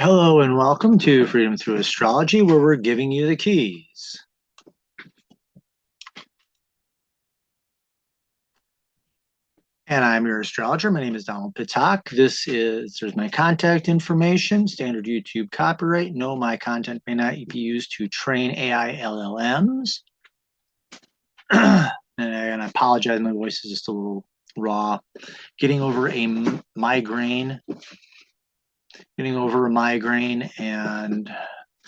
Hello and welcome to Freedom Through Astrology, where we're giving you the keys. And I'm your astrologer. My name is Donald Pitak. There's my contact information, standard YouTube copyright. No, my content may not be used to train AI LLMs. And I apologize, my voice is just a little raw. Getting over a migraine, and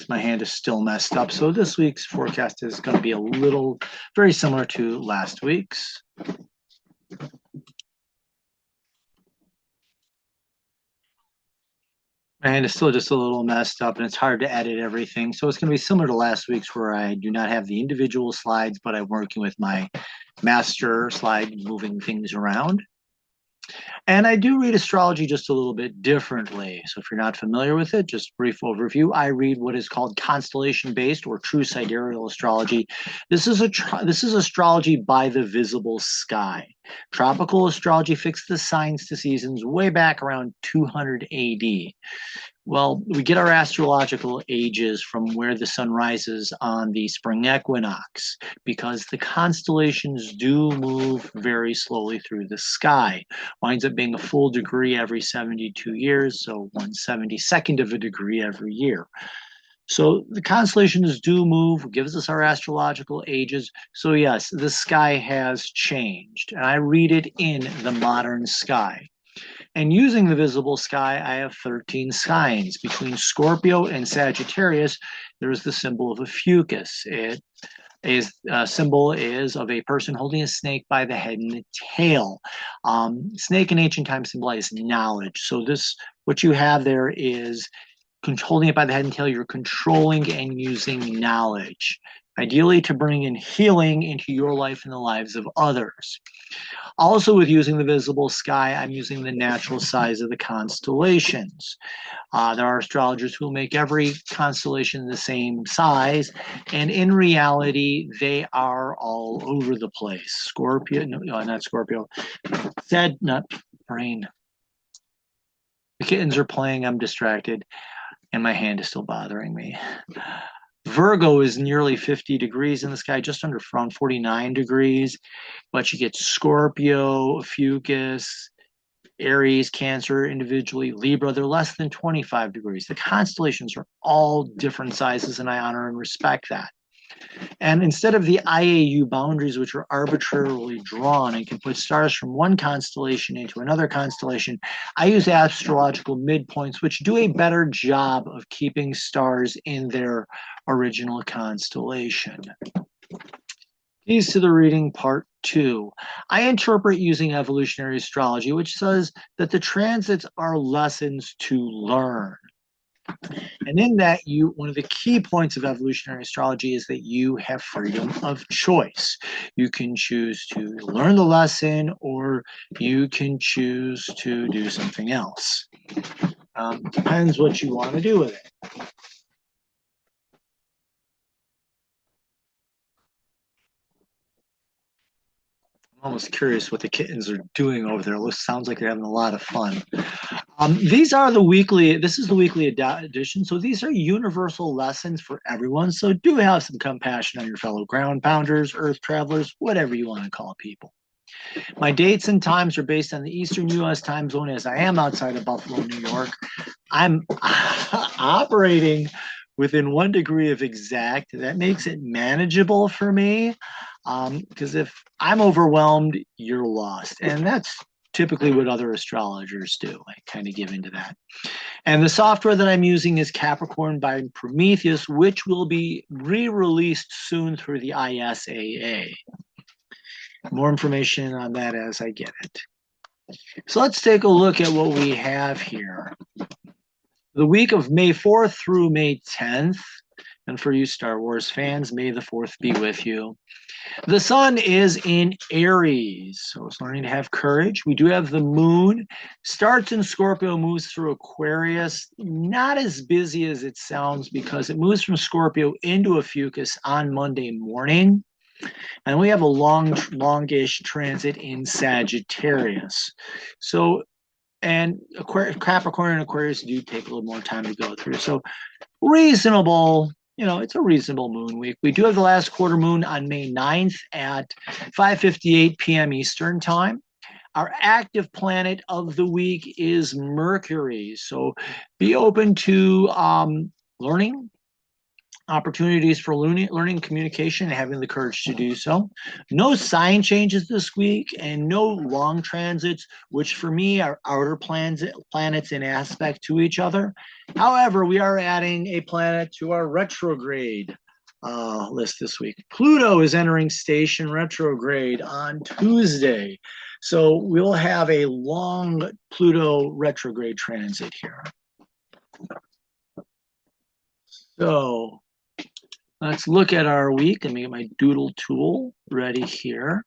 my hand is still messed up. So this week's forecast is going to be very similar to last week's. My hand is still just a little messed up and it's hard to edit everything. So it's going to be similar to last week's where I do not have the individual slides, but I'm working with my master slide, moving things around. And I do read astrology just a little bit differently. So if you're not familiar with it, just brief overview. I read what is called constellation-based or true sidereal astrology. This is astrology by the visible sky. Tropical astrology fixed the signs to seasons way back around 200 AD. Well, we get our astrological ages from where the sun rises on the spring equinox because the constellations do move very slowly through the sky. Winds up being a full degree every 72 years, so 1/72nd of a degree every year. So the constellations do move, gives us our astrological ages. So yes, the sky has changed, and I read it in the modern sky. And using the visible sky, I have 13 signs. Between Scorpio and Sagittarius, there's the symbol of a fucus. Symbol is of a person holding a snake by the head and the tail. Snake in ancient times symbolized knowledge. So what you have there is holding it by the head and tail. You're controlling and using knowledge, ideally to bring in healing into your life and the lives of others. Also, with using the visible sky, I'm using the natural size of the constellations. There are astrologers who will make every constellation the same size, and in reality, they are all over the place. Scorpio, no, not Scorpio. Not brain. The kittens are playing. I'm distracted, and my hand is still bothering me. Virgo is nearly 50 degrees in the sky, just under around 49 degrees. But you get Scorpio, Fucus, Aries, Cancer individually, Libra, they're less than 25 degrees. The constellations are all different sizes, and I honor and respect that. And instead of the IAU boundaries, which are arbitrarily drawn and can put stars from one constellation into another constellation, I use astrological midpoints, which do a better job of keeping stars in their original constellation. Keys to the reading, part 2. I interpret using evolutionary astrology, which says that the transits are lessons to learn. And in that, one of the key points of evolutionary astrology is that you have freedom of choice. You can choose to learn the lesson, or you can choose to do something else. Depends what you want to do with it. I'm almost curious what the kittens are doing over there. It sounds like they're having a lot of fun. This is the weekly edition. So these are universal lessons for everyone. So do have some compassion on your fellow ground pounders, earth travelers, whatever you want to call people. My dates and times are based on the Eastern U.S. time zone, as I am outside of Buffalo, New York. I'm operating within 1 degree of exact. That makes it manageable for me. Because if I'm overwhelmed, you're lost. And that's typically what other astrologers do. I kind of give into that. And the software that I'm using is Capricorn by Prometheus, which will be re-released soon through the ISAA. More information on that as I get it. So let's take a look at what we have here. The week of May 4th through May 10th. And for you Star Wars fans, May the 4th be with you. The sun is in Aries, so it's learning to have courage. We do have the moon, starts in Scorpio, moves through Aquarius. Not as busy as it sounds because it moves from Scorpio into a fucus on Monday morning. And we have a longish transit in Sagittarius. So And Capricorn and Aquarius do take a little more time to go through. So reasonable, it's a reasonable moon week. We do have the last quarter moon on May 9th at 5:58 p.m. Eastern time. Our active planet of the week is Mercury. So be open to learning, opportunities for learning communication, and having the courage to do so. No sign changes this week and no long transits, which for me are outer planets in aspect to each other. However, we are adding a planet to our retrograde list this week. Pluto is entering station retrograde on Tuesday. So we'll have a long Pluto retrograde transit here. So let's look at our week. Let me get my doodle tool ready here.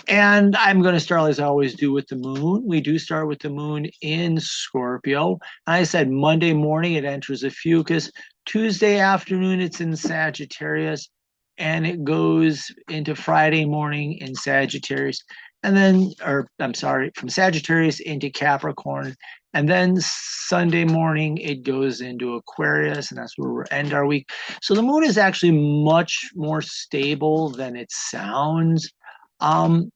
And I'm going to start, as I always do, with the moon. We do start with the moon in Scorpio. I said Monday morning it enters a fucus. Tuesday afternoon it's in Sagittarius. And it goes into Friday morning in Sagittarius. And then, from Sagittarius into Capricorn. And then Sunday morning, it goes into Aquarius, and that's where we'll end our week. So the moon is actually much more stable than it sounds. Not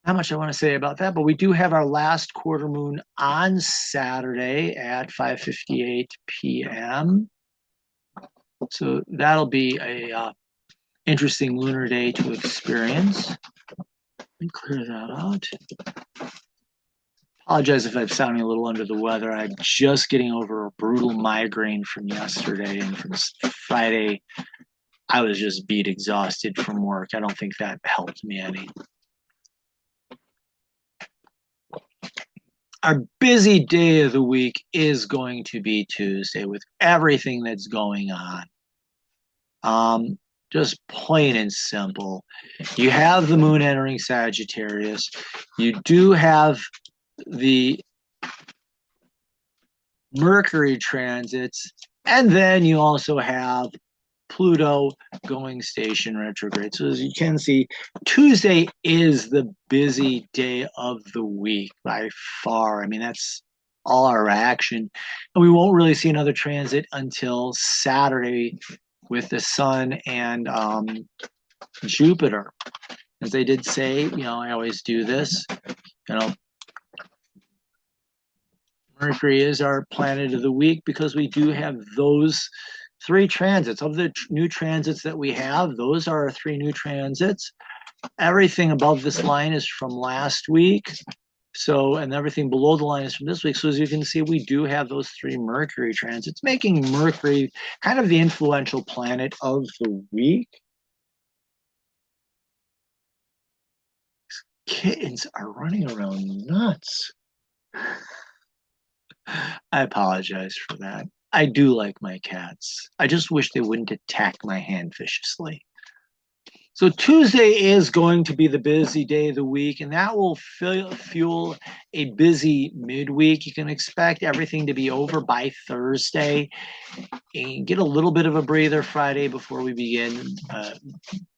much I want to say about that, but we do have our last quarter moon on Saturday at 5:58 p.m. So that'll be a interesting lunar day to experience. Let me clear that out. Apologize if I'm sounding a little under the weather. I'm just getting over a brutal migraine from yesterday, and from Friday, I was just beat exhausted from work. I don't think that helped me any. Our busy day of the week is going to be Tuesday with everything that's going on. Just plain and simple. You have the moon entering Sagittarius. You do have the Mercury transits, and then you also have Pluto going station retrograde. So as you can see, Tuesday is the busy day of the week by far. I mean, that's all our action. And we won't really see another transit until Saturday with the sun and Jupiter. As they did say, I always do this, Mercury is our planet of the week because we do have those three transits. Of the new transits that we have, those are our three new transits. Everything above this line is from last week. So, and everything below the line is from this week. So as you can see, we do have those three Mercury transits, making Mercury kind of the influential planet of the week. Kittens are running around nuts. I apologize for that. I do like my cats. I just wish they wouldn't attack my hand viciously. So Tuesday is going to be the busy day of the week, and that will fuel a busy midweek. You can expect everything to be over by Thursday and get a little bit of a breather Friday before we begin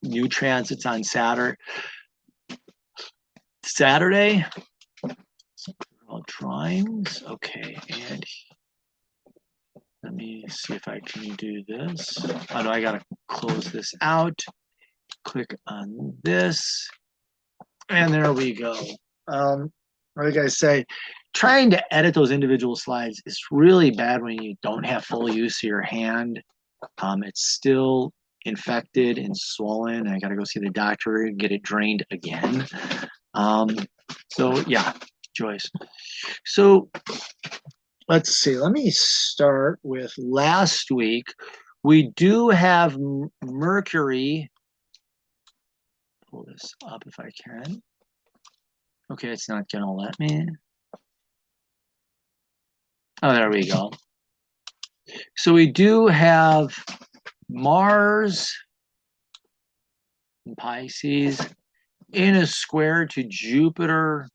new transits on Saturday. All drawings. Okay, and let me see if I can do this. Oh no, I gotta close this out. Click on this, and there we go. Like I say, trying to edit those individual slides is really bad when you don't have full use of your hand. It's still infected and swollen. I gotta go see the doctor and get it drained again. So yeah, Joyce. So let's see. Let me start with last week. We do have Mercury. Pull this up if I can. Okay, it's not going to let me. Oh, there we go. So we do have Mars in Pisces in a square to Jupiter.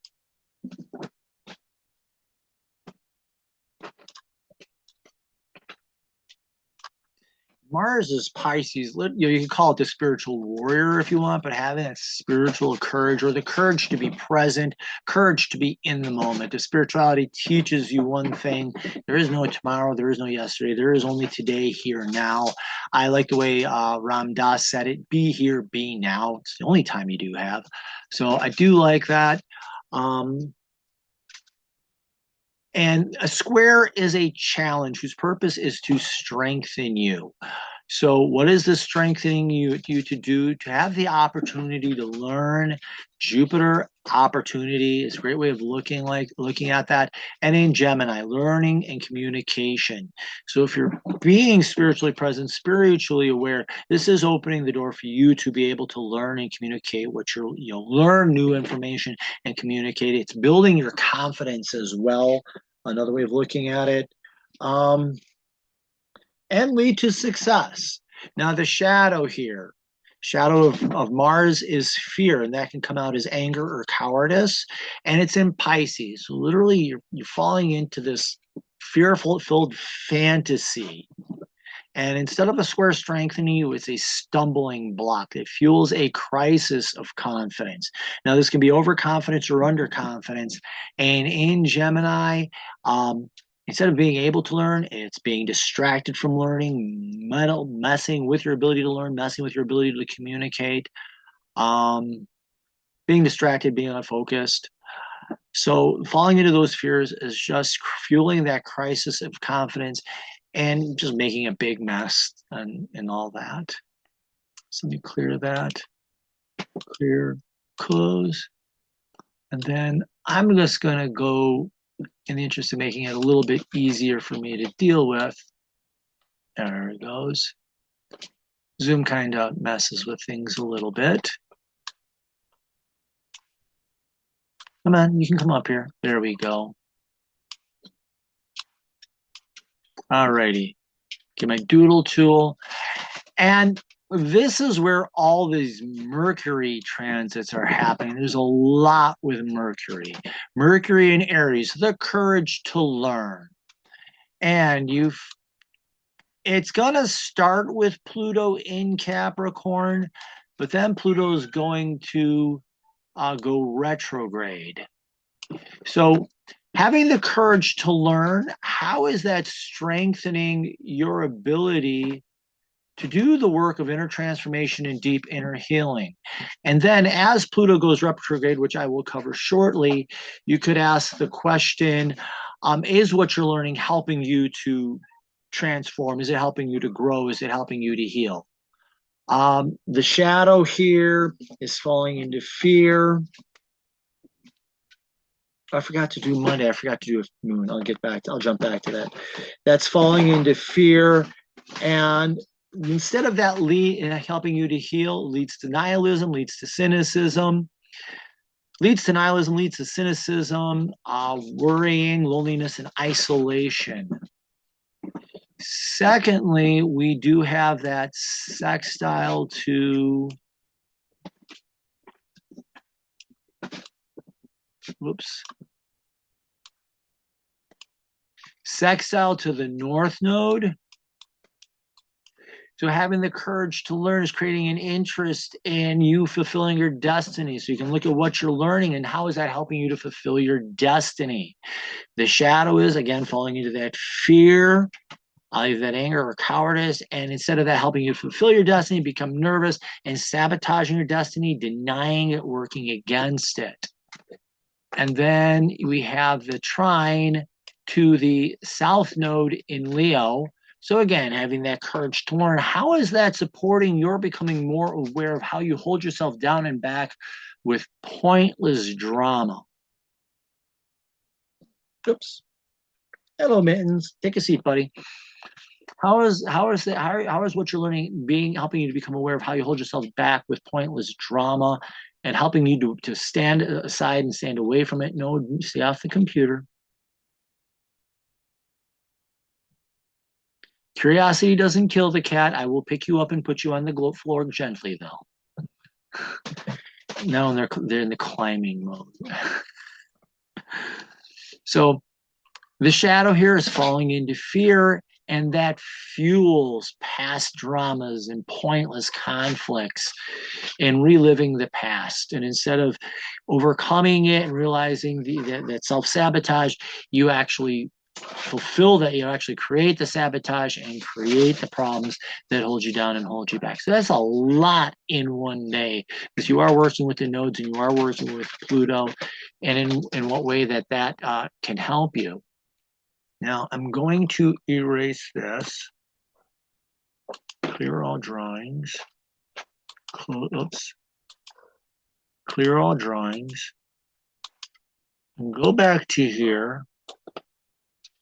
Mars is Pisces. You can call it the spiritual warrior if you want, but having that spiritual courage or the courage to be present, courage to be in the moment. The spirituality teaches you one thing: there is no tomorrow, there is no yesterday, there is only today, here, now. I like the way Ram Dass said it: be here, be now. It's the only time you do have. So I do like that. And a square is a challenge whose purpose is to strengthen you. So, what is this strengthening you to do? To have the opportunity to learn. Jupiter opportunity is a great way of looking at that. And in Gemini, learning and communication. So, if you're being spiritually present, spiritually aware, this is opening the door for you to be able to learn and communicate what learn new information and communicate. It's building your confidence as well. Another way of looking at it. And lead to success. Now, the shadow here, shadow of Mars is fear, and that can come out as anger or cowardice, and it's in Pisces. So literally, you're falling into this fearful-filled fantasy. And instead of a square strengthening you, it's a stumbling block. It fuels a crisis of confidence. Now, this can be overconfidence or underconfidence. And in Gemini, instead of being able to learn, it's being distracted from learning, messing with your ability to learn, messing with your ability to communicate, being distracted, being unfocused. So falling into those fears is just fueling that crisis of confidence and just making a big mess and all that. So let me clear that. Clear, close. And then I'm just going to go, in the interest of making it a little bit easier for me to deal with. There it goes. Zoom kind of messes with things a little bit. Come on, you can come up here. There we go. Alrighty. Get my doodle tool. And this is where all these Mercury transits are happening. There's a lot with Mercury. Mercury in Aries, the courage to learn. And it's going to start with Pluto in Capricorn, but then Pluto is going to go retrograde. So having the courage to learn, how is that strengthening your ability to do the work of inner transformation and deep inner healing? And then as Pluto goes retrograde, which I will cover shortly, you could ask the question, is what you're learning helping you to transform? Is it helping you to grow? Is it helping you to heal? The shadow here is falling into fear. I forgot to do Monday. I forgot to do Moon. I'll jump back to that. That's falling into fear. And instead of that helping you to heal, leads to nihilism, leads to cynicism. Leads to nihilism, leads to cynicism, worrying, loneliness, and isolation. Secondly, we do have that sextile to, sextile to the North Node. So having the courage to learn is creating an interest in you fulfilling your destiny. So you can look at what you're learning and how is that helping you to fulfill your destiny. The shadow is, again, falling into that fear, either that anger or cowardice. And instead of that helping you fulfill your destiny, become nervous and sabotaging your destiny, denying it, working against it. And then we have the trine to the South Node in Leo. So again, having that courage to learn, how is that supporting your becoming more aware of how you hold yourself down and back with pointless drama? Oops. Hello, Mittens. Take a seat, buddy. How is what you're learning helping you to become aware of how you hold yourself back with pointless drama and helping you to stand aside and stand away from it? No, stay off the computer. Curiosity doesn't kill the cat. I will pick you up and put you on the floor gently, though. No, they're in the climbing mode. So the shadow here is falling into fear, And that fuels past dramas and pointless conflicts and reliving the past. And instead of overcoming it and realizing that self-sabotage, you actually fulfill that, you actually create the sabotage and create the problems that hold you down and hold you back. So that's a lot in one day, because you are working with the nodes and you are working with Pluto, and in what way that can help you. Now I'm going to erase this, clear all drawings, clear all drawings, and go back to here.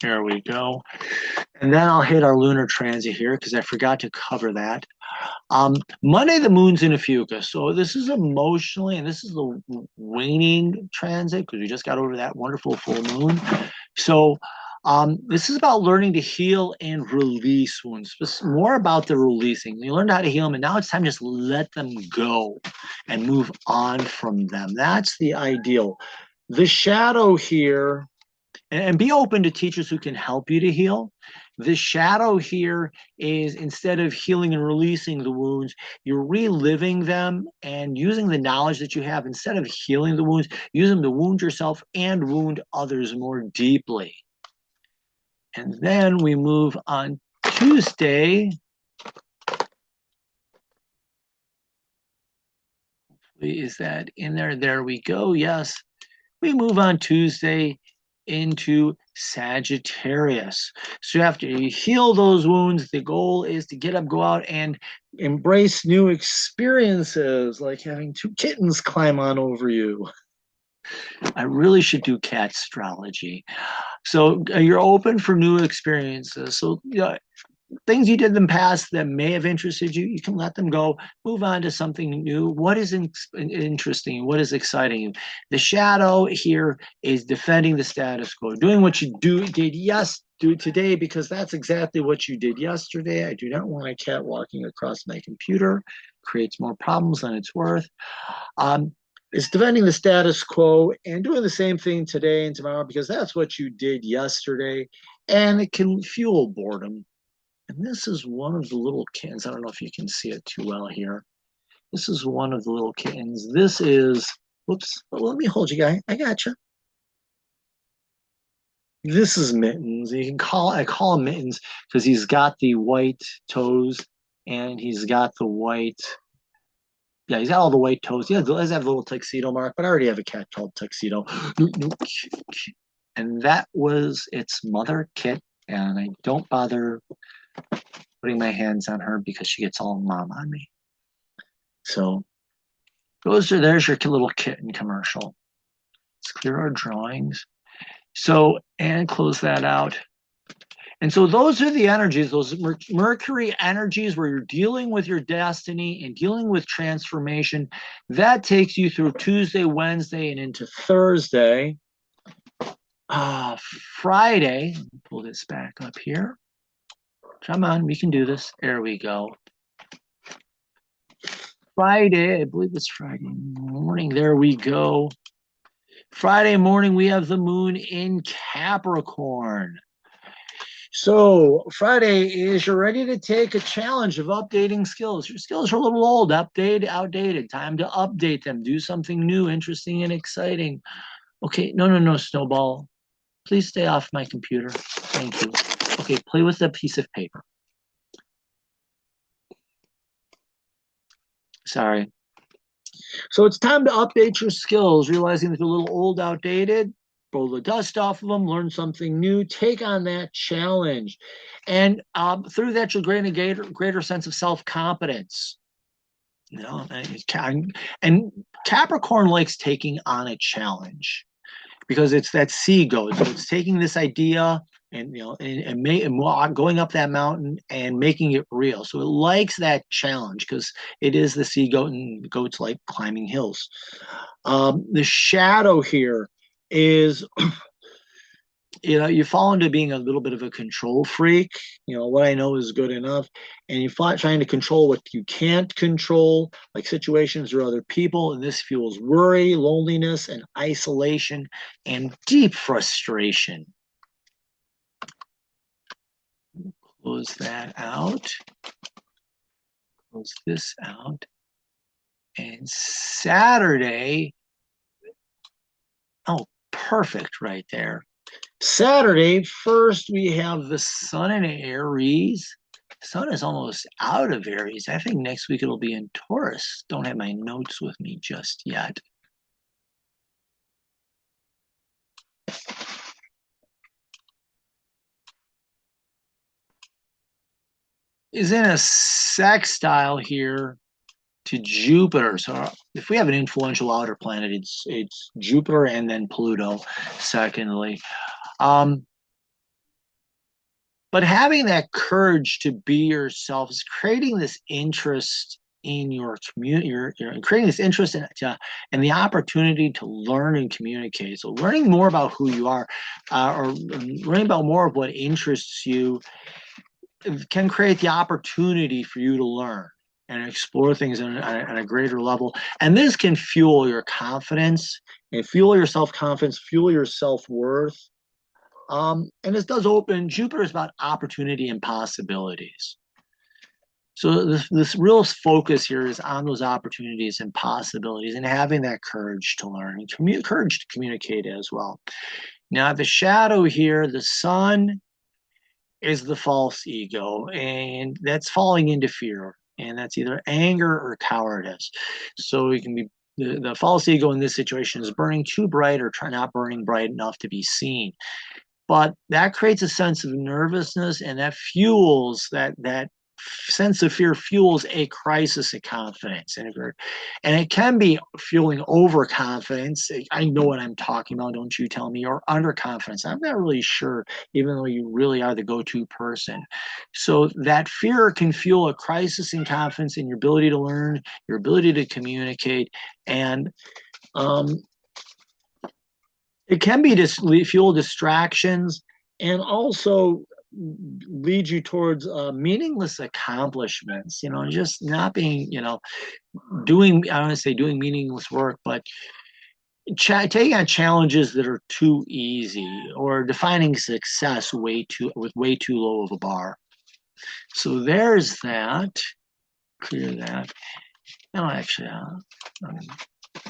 There we go. And then I'll hit our lunar transit here because I forgot to cover that. Monday, the moon's in a fucus. So this is emotionally, and this is the waning transit because we just got over that wonderful full moon. So this is about learning to heal and release wounds. It's more about the releasing. You learned how to heal them, and now it's time to just let them go and move on from them. That's the ideal. The shadow here, and be open to teachers who can help you to heal. The shadow here is, instead of healing and releasing the wounds, you're reliving them and using the knowledge that you have. Instead of healing the wounds, use them to wound yourself and wound others more deeply. And then we move on Tuesday. Is that in there? There we go. Yes. We move on Tuesday into Sagittarius. So after you heal those wounds, the goal is to get up, go out, and embrace new experiences, like having two kittens climb on over you. I really should do cat astrology. So you're open for new experiences. So things you did in the past that may have interested you, you can let them go, move on to something new. What is interesting? What is exciting you? The shadow here is defending the status quo, doing what you do today, because that's exactly what you did yesterday. I do not want a cat walking across my computer. Creates more problems than it's worth. It's defending the status quo and doing the same thing today and tomorrow, because that's what you did yesterday, and it can fuel boredom. And this is one of the little kittens. I don't know if you can see it too well here. This is one of the little kittens. This is, whoops, let me hold you, guy. I got you. This is Mittens. I call him Mittens because he's got the white toes and he's got the white, yeah, he's got all the white toes. Yeah, he does have a little tuxedo mark, but I already have a cat called Tuxedo. And that was its mother, Kit, and I don't bother putting my hands on her because she gets all mom on me. So there's your little kitten commercial. Let's clear our drawings. So, and close that out. And so those are the energies, those Mercury energies where you're dealing with your destiny and dealing with transformation. That takes you through Tuesday, Wednesday, and into Thursday. Friday, let me pull this back up here. Come on, we can do this. There we go. Friday, I believe it's Friday morning. There we go. Friday morning, we have the moon in Capricorn. So Friday is you're ready to take a challenge of updating skills. Your skills are a little old, outdated. Time to update them. Do something new, interesting, and exciting. Okay, no, Snowball. Please stay off my computer. Thank you. Okay, play with a piece of paper. Sorry. So it's time to update your skills, realizing that they're a little old, outdated. Blow the dust off of them, learn something new, take on that challenge. And through that, you'll gain a greater sense of self-confidence. You know, and Capricorn likes taking on a challenge because it's that sea goat. So it's taking this idea and going up that mountain and making it real. So it likes that challenge because it is the sea goat, and goats like climbing hills. The shadow here is you fall into being a little bit of a control freak. What I know is good enough, and you trying to control what you can't control, like situations or other people, and this fuels worry, loneliness, and isolation, and deep frustration. Close that out. Close this out. And Saturday, oh, perfect right there. Saturday, first we have the sun in Aries. Sun is almost out of Aries. I think next week it'll be in Taurus. Don't have my notes with me just yet. Is in a sextile here to Jupiter. So if we have an influential outer planet, it's Jupiter and then Pluto, secondly. But having that courage to be yourself is creating this interest in your community. You're creating this interest in the opportunity to learn and communicate. So learning more about who you are, or learning about more of what interests you, can create the opportunity for you to learn and explore things on a greater level. And this can fuel your confidence and fuel your self-confidence, fuel your self-worth. And this does open, Jupiter is about opportunity and possibilities. So this real focus here is on those opportunities and possibilities and having that courage to learn and courage to communicate as well. Now, the shadow here, the sun is the false ego, and that's falling into fear. And that's either anger or cowardice. So it can be the false ego in this situation is burning too bright or not burning bright enough to be seen. But that creates a sense of nervousness, and that fuels that sense of fear fuels a crisis of confidence. And it can be fueling overconfidence. I know what I'm talking about, don't you tell me, or underconfidence. I'm not really sure, even though you really are the go-to person. So that fear can fuel a crisis in confidence in your ability to learn, your ability to communicate, and it can be fuel distractions and also lead you towards meaningless accomplishments, just not being, doing, I don't want to say doing meaningless work, but taking on challenges that are too easy or defining success with way too low of a bar. So there's that. Clear that. No, actually,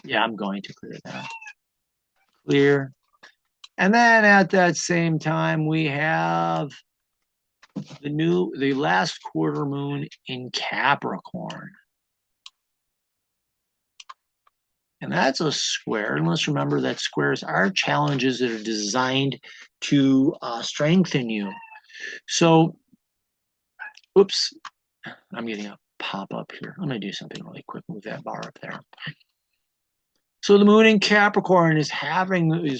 yeah, I'm going to clear that. Clear. And then at that same time, we have the last quarter moon in Capricorn. And that's a square. And let's remember that squares are challenges that are designed to strengthen you. So, oops, I'm getting a pop-up here. I'm going to do something really quick. Move that bar up there. So the moon in Capricorn is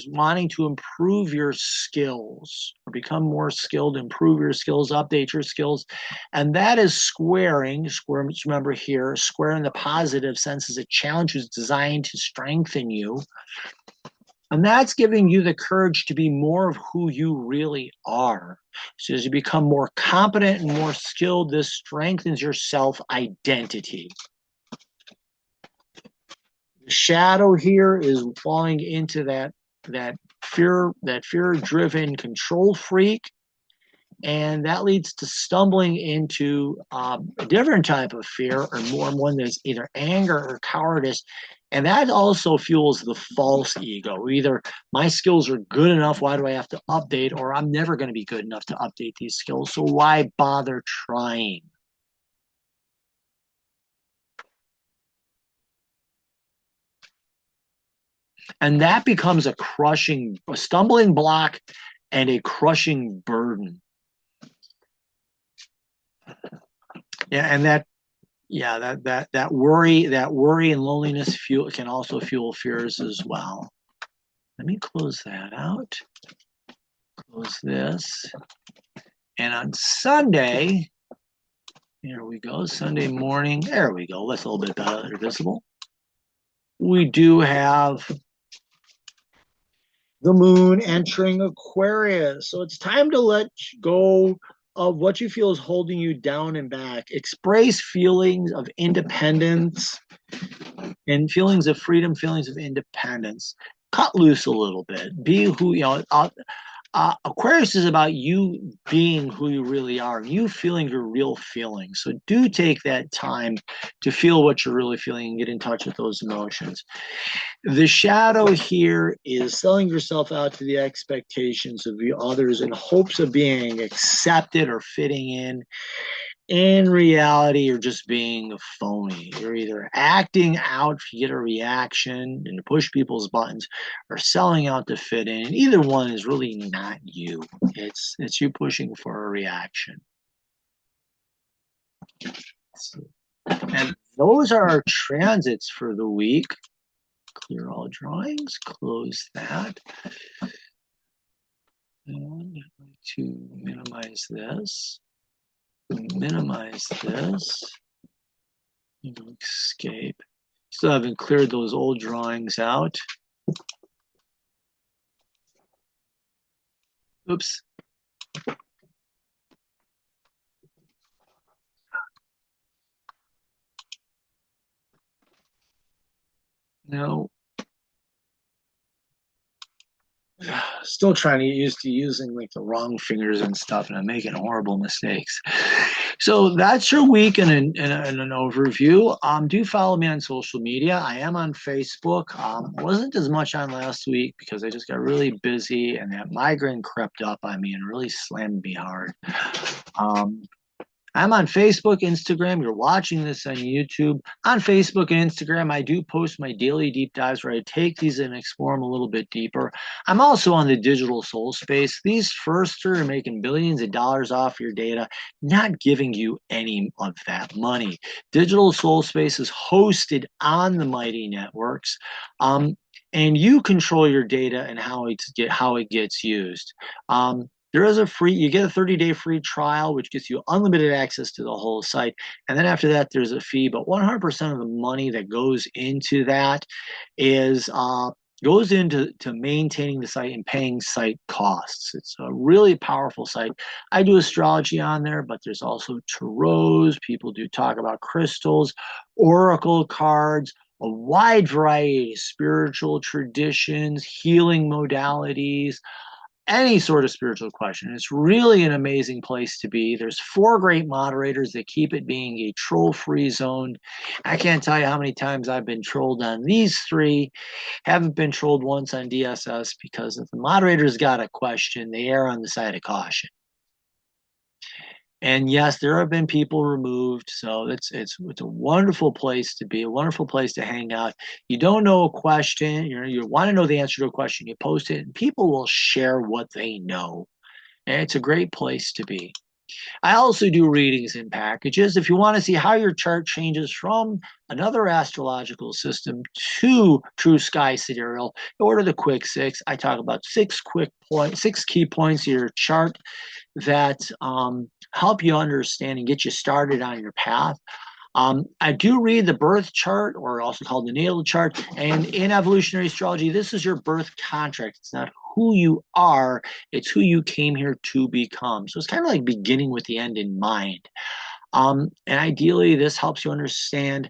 wanting to improve your skills or become more skilled, improve your skills, update your skills. And that is squaring. Remember here, square in the positive sense is a challenge is designed to strengthen you. And that's giving you the courage to be more of who you really are. So as you become more competent and more skilled, this strengthens your self-identity. Shadow here is falling into that fear-driven control freak, and that leads to stumbling into a different type of fear, or more one that's either anger or cowardice, and that also fuels the false ego. Either my skills are good enough, why do I have to update, or I'm never going to be good enough to update these skills, so why bother trying? And that becomes a stumbling block and a crushing burden. Yeah, and that worry and loneliness can also fuel fears as well. Let me close that out. Close this. And on Sunday, here we go, Sunday morning, there we go, that's a little bit better visible. We do have the moon entering Aquarius. So it's time to let go of what you feel is holding you down and back. Express feelings of independence and feelings of freedom, feelings of independence. Cut loose a little bit. Be who, Aquarius is about you being who you really are, you feeling your real feelings. So do take that time to feel what you're really feeling and get in touch with those emotions. The shadow here is selling yourself out to the expectations of the others in hopes of being accepted or fitting in. In reality, you're just being a phony. You're either acting out to get a reaction and to push people's buttons, or selling out to fit in. And either one is really not you. It's you pushing for a reaction. And those are our transits for the week. Clear all drawings. Close that. And to minimize this. Minimize this. Escape. Still haven't cleared those old drawings out. Oops. No. Still trying to get used to using like the wrong fingers and stuff, and I'm making horrible mistakes. So that's your week in an overview. Do follow me on social media. I am on Facebook. Wasn't as much on last week because I just got really busy and that migraine crept up on me and really slammed me hard. I'm on Facebook, Instagram. You're watching this on YouTube. On Facebook and Instagram, I do post my daily deep dives where I take these and explore them a little bit deeper. I'm also on the digital soul space. These first are making billions of dollars off your data, not giving you any of that money. Digital soul space is hosted on the mighty networks. And you control your data and how it gets used. There is you get a 30-day free trial, which gets you unlimited access to the whole site. And then after that, there's a fee. But 100% of the money that goes into that goes into maintaining the site and paying site costs. It's a really powerful site. I do astrology on there, but there's also tarots. People do talk about crystals, oracle cards, a wide variety of spiritual traditions, healing modalities, any sort of spiritual question. It's really an amazing place to be. There's 4 great moderators that keep it being a troll-free zone. I can't tell you how many times I've been trolled on these 3. Haven't been trolled once on DSS because if the moderator's got a question, they err on the side of caution. And yes, there have been people removed, so it's a wonderful place to be, a wonderful place to hang out. You don't know a question, you want to know the answer to a question, you post it, and people will share what they know. And it's a great place to be. I also do readings in packages. If you want to see how your chart changes from another astrological system to True Sky Sidereal, order the Quick 6. I talk about 6 key points of your chart that help you understand and get you started on your path. I do read the birth chart, or also called the natal chart. And in evolutionary astrology, this is your birth contract. It's not who you are, it's who you came here to become. So it's kind of like beginning with the end in mind. And ideally, this helps you understand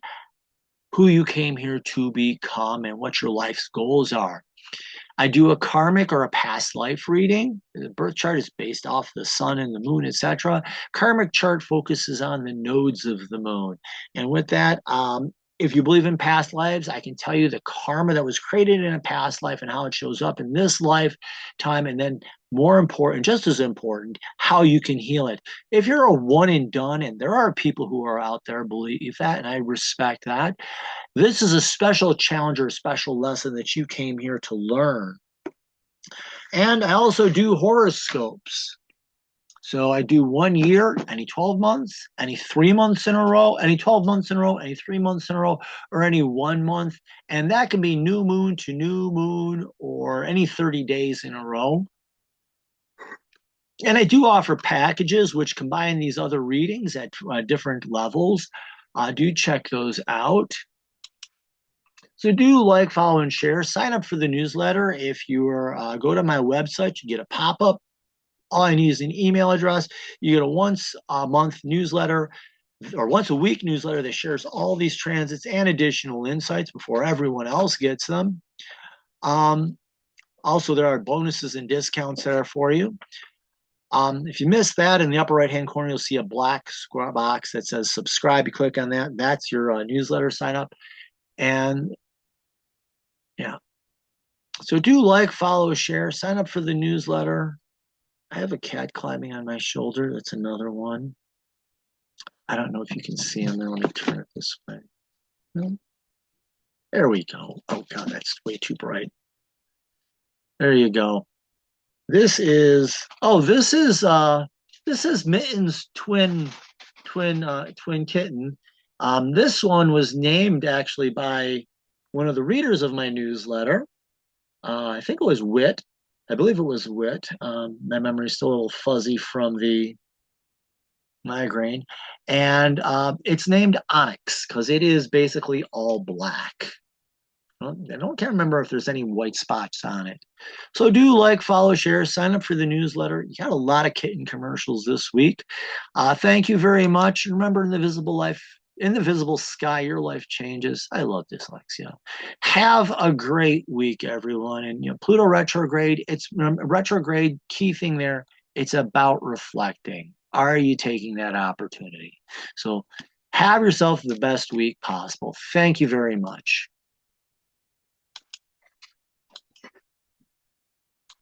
who you came here to become and what your life's goals are. I do a karmic or a past life reading. The birth chart is based off the sun and the moon, etc. Karmic chart focuses on the nodes of the moon. And with that, if you believe in past lives, I can tell you the karma that was created in a past life and how it shows up in this lifetime. And then more important, just as important, how you can heal it. If you're a one and done, and there are people who are out there believe that, and I respect that, this is a special challenge or a special lesson that you came here to learn. And I also do horoscopes. So I do 1 year, any 12 months, any 3 months in a row, any 12 months in a row, any 3 months in a row, or any 1 month. And that can be new moon to new moon or any 30 days in a row. And I do offer packages which combine these other readings at different levels. Do check those out. So do like, follow, and share. Sign up for the newsletter. If you go to my website, you get a pop-up. All I need is an email address. You get a once a month newsletter or once a week newsletter that shares all these transits and additional insights before everyone else gets them. Also, there are bonuses and discounts there for you. If you missed that, in the upper right-hand corner, you'll see a black square box that says subscribe. You click on that. That's your newsletter sign up. And yeah, so do like, follow, share, sign up for the newsletter. I have a cat climbing on my shoulder. That's another one. I don't know if you can see him there. Let me turn it this way. No. There we go. Oh God, that's way too bright. There you go. This is Mitten's twin kitten. This one was named actually by one of the readers of my newsletter. I think it was Wit. I believe it was Wit. My memory is still a little fuzzy from the migraine. And it's named Onyx because it is basically all black. Can't remember if there's any white spots on it. So do like, follow, share, sign up for the newsletter. You got a lot of kitten commercials this week. Thank you very much. Remember, in the visible sky, your life changes. I love dyslexia. Have a great week, everyone. And Pluto retrograde. It's retrograde. Key thing there. It's about reflecting. Are you taking that opportunity? So have yourself the best week possible. Thank you very much.